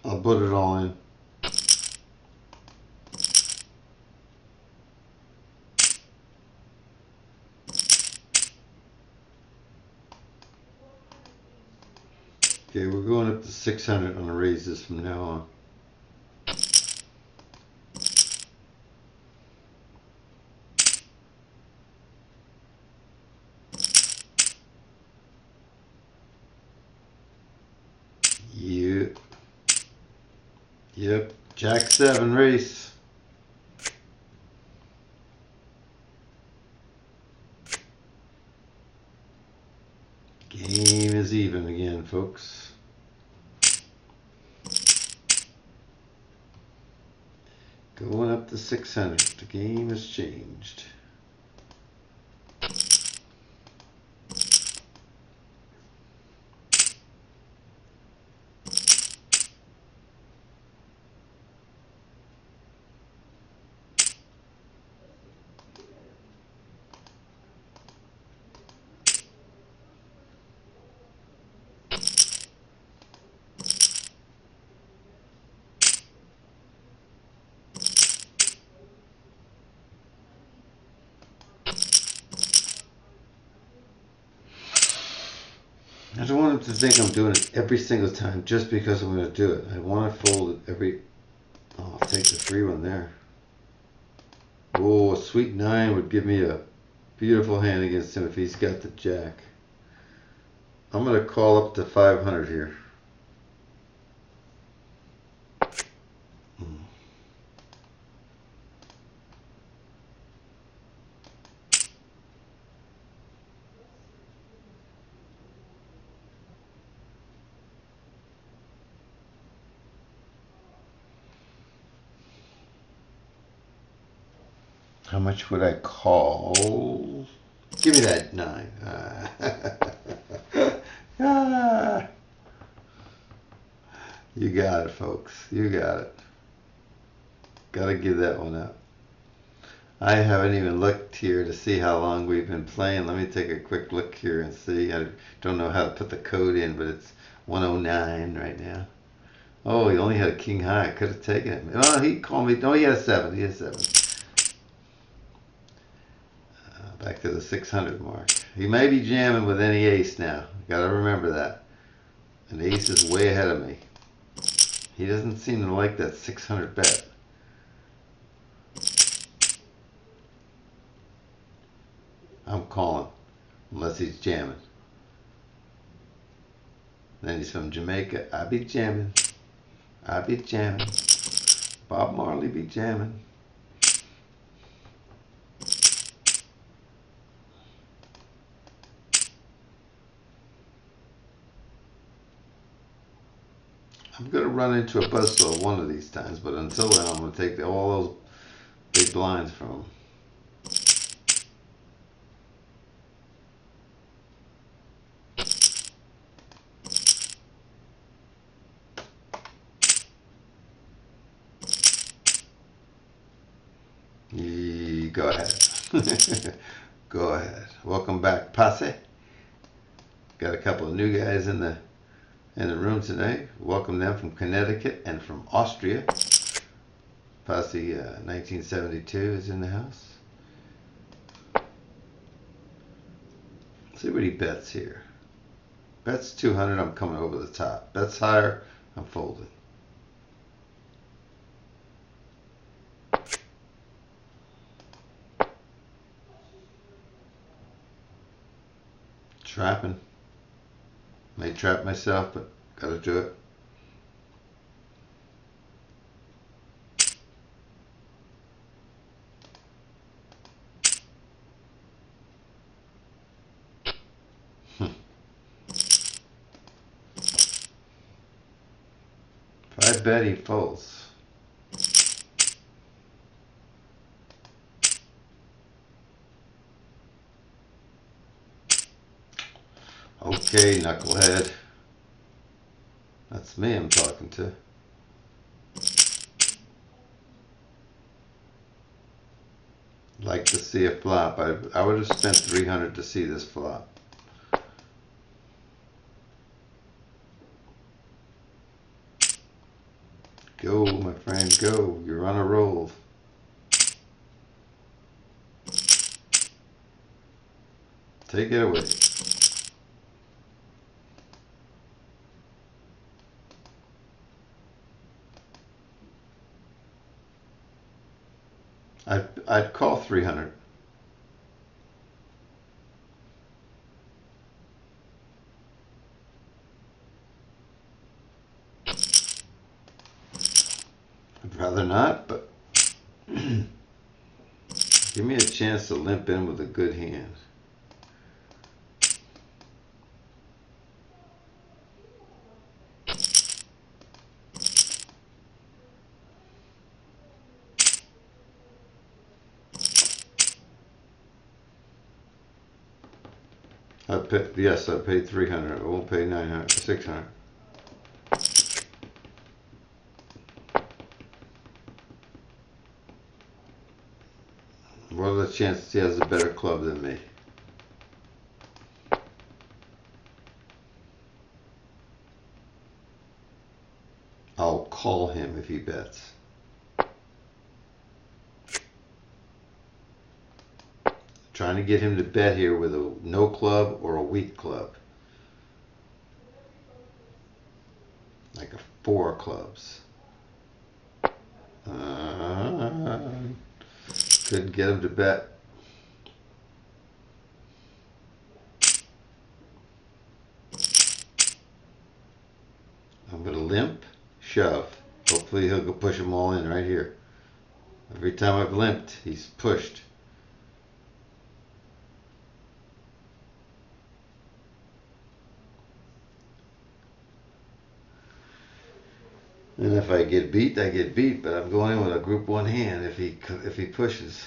I'll put it all in. Okay, we're going up to 600 on the raises from now on. Yep. Jack 7 race. Game is even again, folks. Going up to 600. The game has changed. I don't want him to think I'm doing it every single time just because I'm going to do it. I want to fold it every... Oh, I'll take the free one there. Oh, a sweet 9 would give me a beautiful hand against him if he's got the jack. I'm going to call up to 500 here. How much would I call? Give me that 9. You got it, folks. You got it. Gotta give that one up. I haven't even looked here to see how long we've been playing. Let me take a quick look here and see. I don't know how to put the code in, but it's 109 right now. Oh, he only had a king high. I could have taken it. Oh, he called me. No, he had a 7. He had a 7. Back to the 600 mark. He may be jamming with any ace now. Gotta remember that. An ace is way ahead of me. He doesn't seem to like that 600 bet. I'm calling, unless he's jamming. Then he's from Jamaica. I be jamming. I be jamming. Bob Marley be jamming. I'm going to run into a buzzsaw one of these times, but until then I'm going to take all those big blinds from him. Go ahead. Go ahead. Welcome back, Posse. Got a couple of new guys in the room tonight. Welcome them from Connecticut and from Austria. Posse 1972 is in the house. See what he bets here. Bets 200, I'm coming over the top. Bets higher, I'm folding. Trapping. May trap myself, but gotta do it. If I bet he folds. Okay, knucklehead. That's me I'm talking to. Like to see a flop. I would have spent 300 to see this flop. Go, my friend, go. You're on a roll. Take it away. I'd call 300. I'd rather not, but give me a chance to limp in with a good hand. Yes, I paid 300. I won't pay 900, 600. What are the chances he has a better club than me? I'll call him if he bets. Trying to get him to bet here with a no club or a weak club. Like a 4 clubs. Couldn't get him to bet. I'm going to limp, shove. Hopefully he'll go push them all in right here. Every time I've limped, he's pushed. And if I get beat, I get beat. But I'm going in with a group 1 hand if he pushes.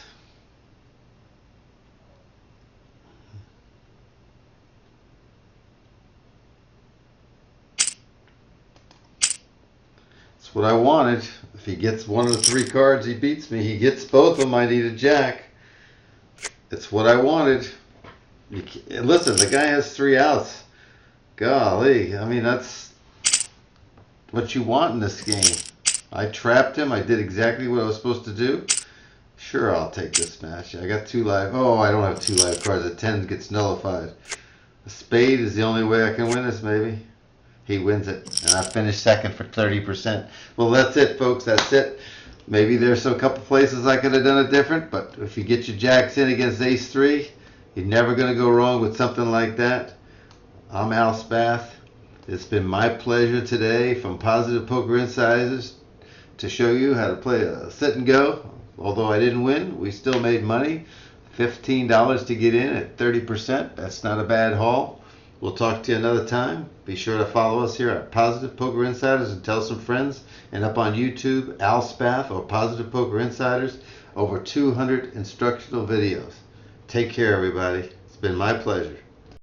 That's what I wanted. If he gets one of the 3 cards, he beats me. He gets both of them, I need a jack. It's what I wanted. Listen, the guy has 3 outs. Golly, I mean, that's what you want in this game. I trapped him. I did exactly what I was supposed to do. Sure, I'll take this match. I got 2 live. Oh, I don't have 2 live cards. A 10 gets nullified. A spade is the only way I can win this, maybe. He wins it, and I finished second for 30%. Well, that's it, folks. That's it. Maybe there's a couple places I could have done it different, but if you get your jacks in against ace-3, you're never going to go wrong with something like that. I'm Al Spath. It's been my pleasure today from Positive Poker Insiders to show you how to play a sit and go. Although I didn't win, we still made money. $15 to get in at 30%. That's not a bad haul. We'll talk to you another time. Be sure to follow us here at Positive Poker Insiders and tell some friends. And up on YouTube, Al Spath or Positive Poker Insiders. Over 200 instructional videos. Take care, everybody. It's been my pleasure.